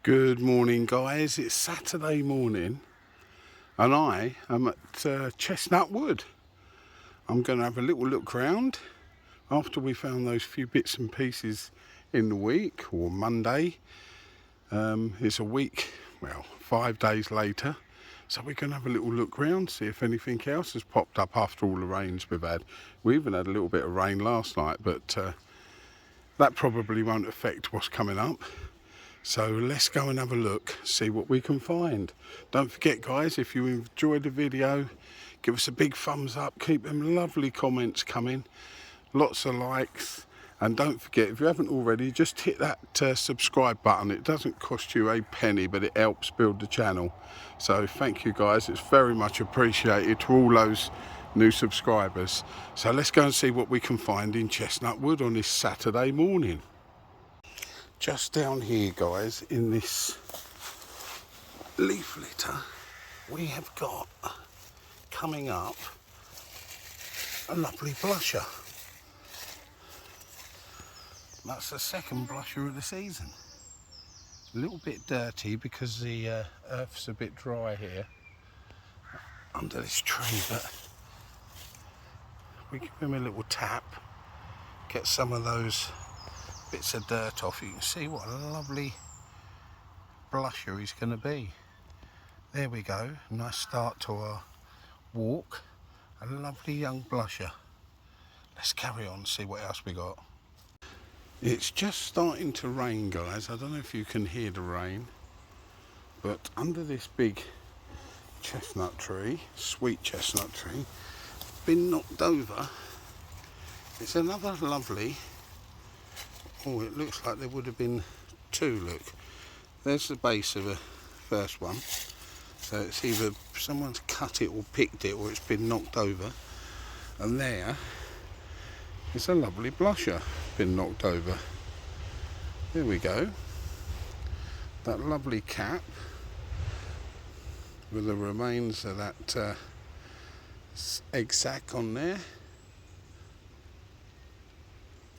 Good morning, guys. It's Saturday morning and I am at Chestnut Wood. I'm going to have a little look round after we found those few bits and pieces in the week, or Monday. It's a week, well, 5 days later, so we're going to have a little look round, see if anything else has popped up after all the rains we've had. We even had a little bit of rain last night, but that probably won't affect what's coming up. So let's go and have a look, see what we can find. Don't forget, guys, if you enjoyed the video, give us a big thumbs up, keep them lovely comments coming, lots of likes, and don't forget, if you haven't already, just hit that subscribe button. It doesn't cost you a penny, but it helps build the channel. So thank you, guys, it's very much appreciated to all those new subscribers. So let's go and see what we can find in Chestnut Wood on this Saturday morning. Just down here, guys, in this leaf litter, we have got coming up a lovely blusher. That's the second blusher of the season. A little bit dirty because the earth's a bit dry here under this tree, but we give him a little tap, get some of those bits of dirt off. You can see what a lovely blusher he's going to be. There we go, nice start to our walk. A lovely young blusher. Let's carry on and see what else we got. It's just starting to rain, guys. I don't know if you can hear the rain, but under this big chestnut tree, sweet chestnut tree, been knocked over. It's another lovely, oh, it looks like there would have been two. Look, there's the base of the first one, so it's either someone's cut it or picked it, or it's been knocked over. And there is a lovely blusher been knocked over. There we go, that lovely cap with the remains of that egg sac on there.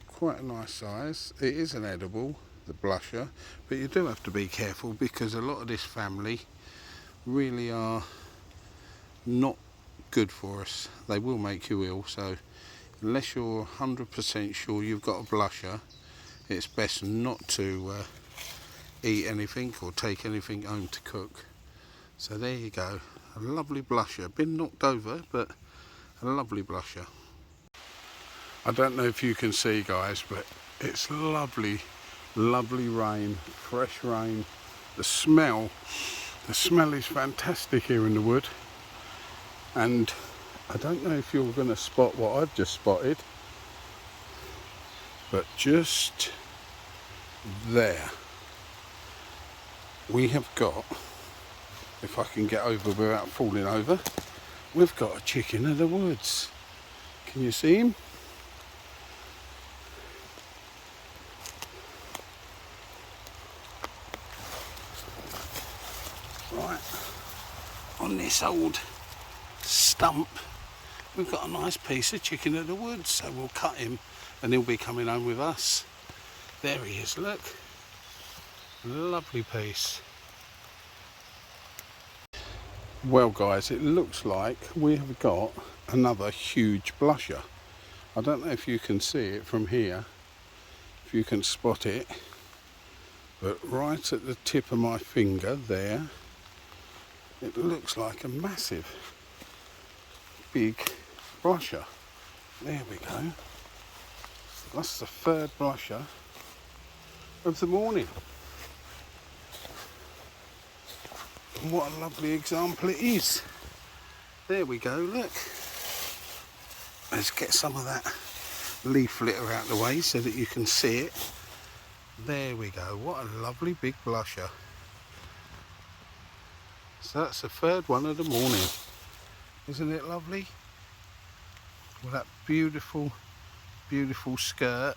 Quite a nice size. It is an edible, the blusher, but you do have to be careful because a lot of this family really are not good for us. They will make you ill, so unless you're 100% sure you've got a blusher, it's best not to eat anything or take anything home to cook. So there you go, a lovely blusher, been knocked over, but a lovely blusher. I don't know if you can see, guys, but it's lovely, lovely rain, fresh rain. The smell is fantastic here in the wood. And I don't know if you're going to spot what I've just spotted, but just there, we have got, if I can get over without falling over, we've got a chicken of the woods. Can you see him? Right, on this old stump we've got a nice piece of chicken of the woods, so we'll cut him and he'll be coming home with us. There he is, look, lovely piece. Well, guys, it looks like we have got another huge blusher. I don't know if you can see it from here, if you can spot it, but right at the tip of my finger there, it looks like a massive big blusher. There we go. That's the third blusher of the morning. And what a lovely example it is. There we go, look. Let's get some of that leaf litter out of the way so that you can see it. There we go, what a lovely big blusher. So that's the third one of the morning. Isn't it lovely? With that beautiful, beautiful skirt.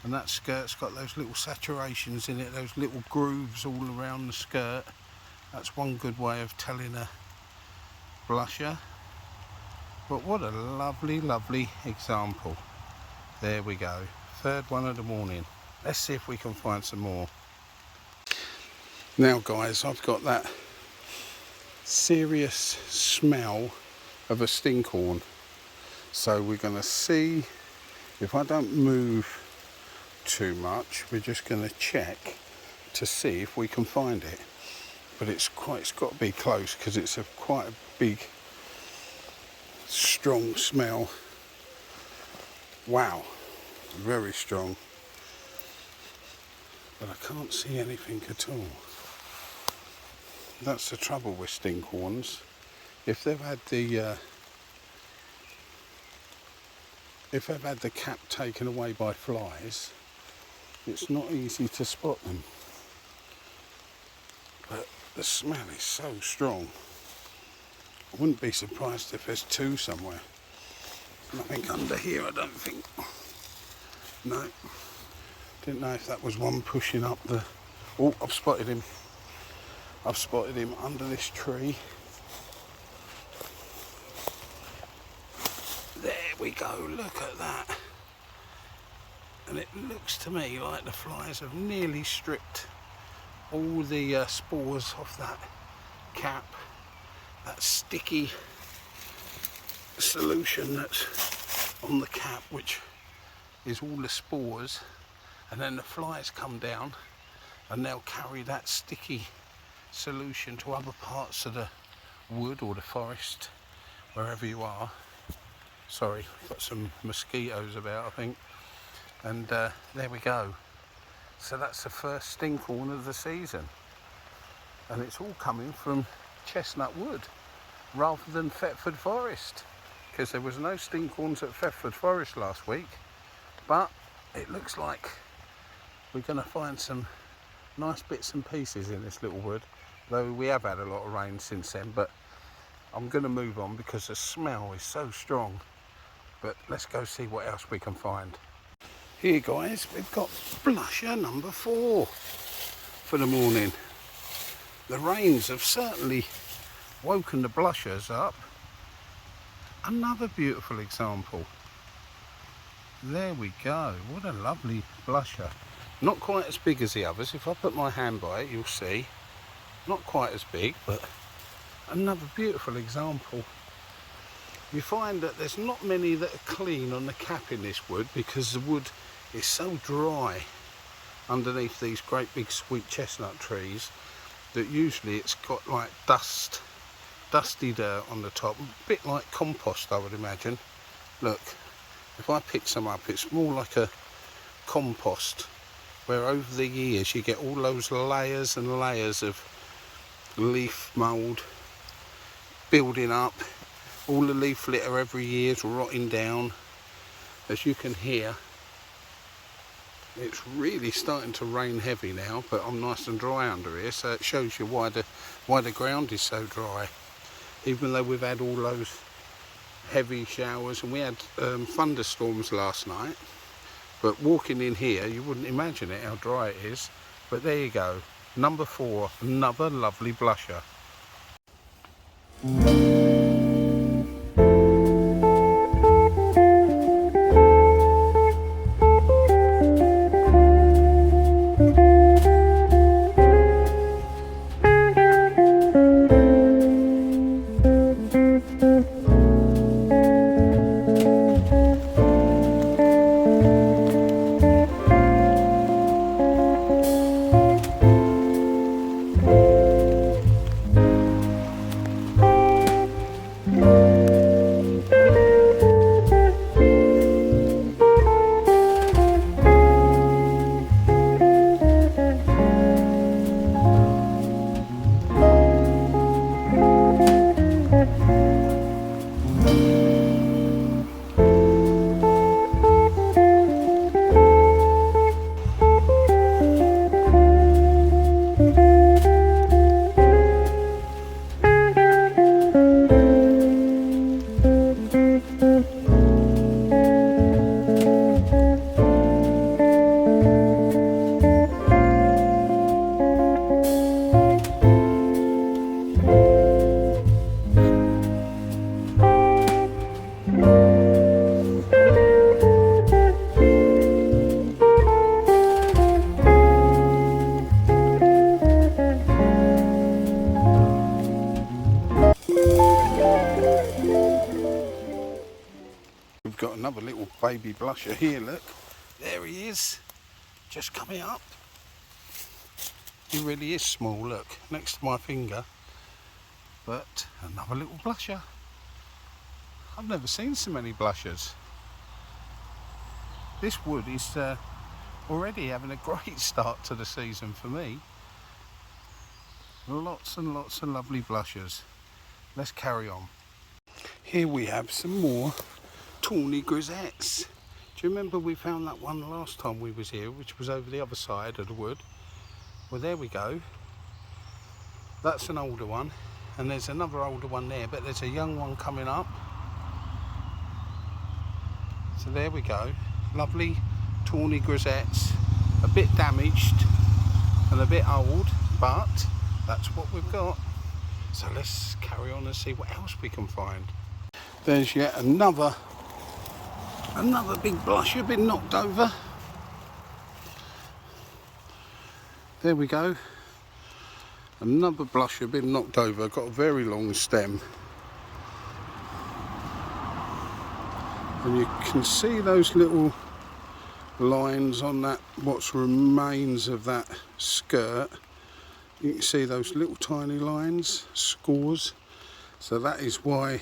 And that skirt's got those little saturations in it, those little grooves all around the skirt. That's one good way of telling a blusher. But what a lovely, lovely example. There we go. Third one of the morning. Let's see if we can find some more. Now guys, I've got that serious smell of a stinkhorn. So we're going to see, if I don't move too much, we're just going to check to see if we can find it. But it's got to be close because it's quite a big, strong smell. Wow, very strong. But I can't see anything at all. That's the trouble with stinkhorns. If they've had the cap taken away by flies, it's not easy to spot them. But the smell is so strong. I wouldn't be surprised if there's two somewhere. Nothing under here, I don't think. No. Didn't know if that was one pushing up the... Oh, I've spotted him. I've spotted him under this tree. There we go, look at that. And it looks to me like the flies have nearly stripped all the spores off that cap. That sticky solution that's on the cap, which is all the spores. And then the flies come down and they'll carry that sticky solution to other parts of the wood or the forest, wherever you are. Sorry, got some mosquitoes about, I think. And there we go. So that's the first stinkhorn of the season. And it's all coming from Chestnut Wood rather than Thetford Forest, because there was no stinkhorns at Thetford Forest last week. But it looks like we're going to find some nice bits and pieces in this little wood, though we have had a lot of rain since then. But I'm going to move on because the smell is so strong. But let's go see what else we can find. Here guys, we've got blusher number 4 for the morning. The rains have certainly woken the blushers up. Another beautiful example. There we go, what a lovely blusher. Not quite as big as the others. If I put my hand by it, you'll see. Not quite as big, but another beautiful example. You find that there's not many that are clean on the cap in this wood because the wood is so dry underneath these great big sweet chestnut trees that usually it's got like dusty dirt on the top, a bit like compost, I would imagine. Look, if I pick some up, it's more like a compost, where over the years you get all those layers and layers of leaf mould building up. All the leaf litter every year is rotting down. As you can hear, it's really starting to rain heavy now, but I'm nice and dry under here, so it shows you why the ground is so dry. Even though we've had all those heavy showers, and we had thunderstorms last night, but walking in here you wouldn't imagine it, how dry it is. But there you go, number 4, another lovely blusher. another little baby blusher here, look. There he is, just coming up. He really is small, look, next to my finger. But another little blusher. I've never seen so many blushers. This wood is already having a great start to the season for me. Lots and lots of lovely blushers. Let's carry on. Here we have some more tawny grisettes. Do you remember we found that one last time we was here, which was over the other side of the wood? Well, there we go. That's an older one, and there's another older one there, but there's a young one coming up. So there we go. Lovely tawny grisettes, a bit damaged and a bit old, but that's what we've got. So let's carry on and see what else we can find. There's yet another big blusher been knocked over. There we go. Another blusher been knocked over, got a very long stem. And you can see those little lines on that, what remains of that skirt. You can see those little tiny lines, scores. So that is why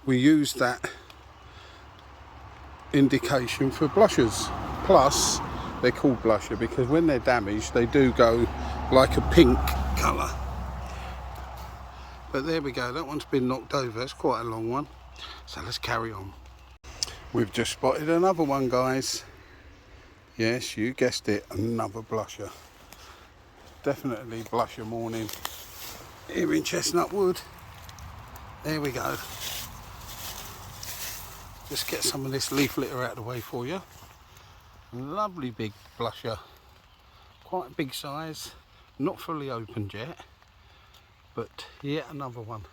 we use that indication for blushers. Plus, they're called blusher because when they're damaged, they do go like a pink colour. But there we go, that one's been knocked over. It's quite a long one. So let's carry on. We've just spotted another one, guys. Yes, you guessed it, another blusher. Definitely blusher morning here in Chestnut Wood. There we go. Just get some of this leaf litter out of the way for you. Lovely big blusher, quite a big size, not fully opened yet, but yet another one.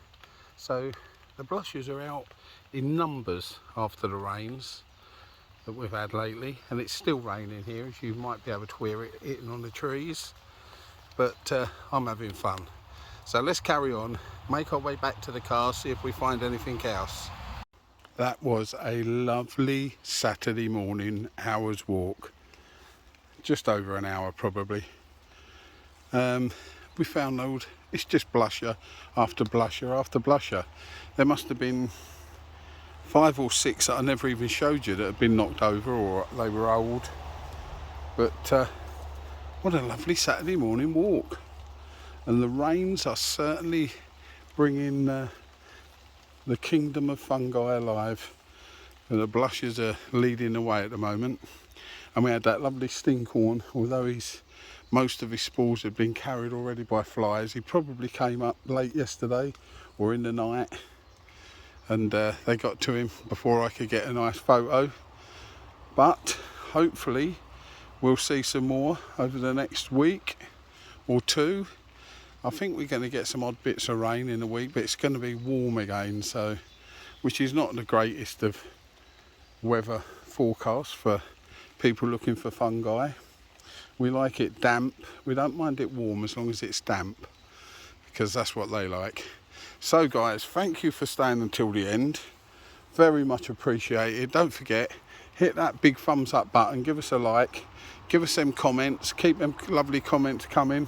So the blushers are out in numbers after the rains that we've had lately, and it's still raining here, as you might be able to hear it hitting on the trees, but I'm having fun. So let's carry on, make our way back to the car, see if we find anything else. That was a lovely Saturday morning hour's walk, just over an hour probably. We found it's just blusher after blusher after blusher. There must have been 5 or 6 that I never even showed you that had been knocked over or they were old. But what a lovely Saturday morning walk. And the rains are certainly bringing the Kingdom of Fungi alive. And the blushers are leading the way at the moment. And we had that lovely stinkhorn, although most of his spores had been carried already by flies. He probably came up late yesterday or in the night, and they got to him before I could get a nice photo. But hopefully we'll see some more over the next week or two. I think we're going to get some odd bits of rain in a week, but it's going to be warm again, so which is not the greatest of weather forecasts for people looking for fungi. We like it damp. We don't mind it warm as long as it's damp, because that's what they like. So guys, thank you for staying until the end. Very much appreciated. Don't forget, hit that big thumbs up button, give us a like, give us some comments, keep them lovely comments coming.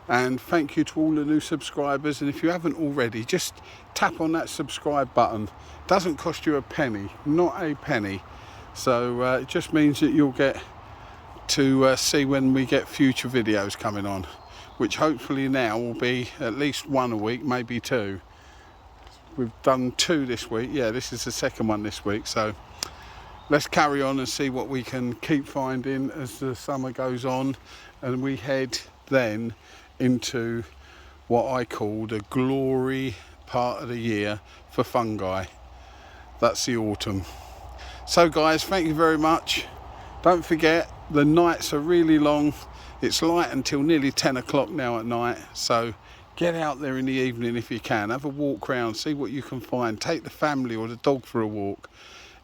And thank you to all the new subscribers. And if you haven't already, just tap on that subscribe button. Doesn't cost you a penny, not a penny. So it just means that you'll get to see when we get future videos coming on, which hopefully now will be at least 1 a week, maybe 2. We've done 2 this week. Yeah, this is the second one this week. So let's carry on and see what we can keep finding as the summer goes on, and we head then into what I call the glory part of the year for fungi. That's the autumn. So guys, thank you very much. Don't forget, the nights are really long. It's light until nearly 10 o'clock now at night, so get out there in the evening if you can. Have a walk round, see what you can find. Take the family or the dog for a walk.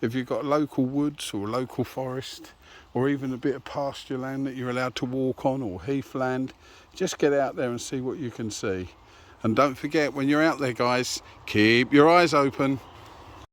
If you've got local woods or local forest, or even a bit of pasture land that you're allowed to walk on, or heathland, just get out there and see what you can see. And don't forget, when you're out there guys, keep your eyes open.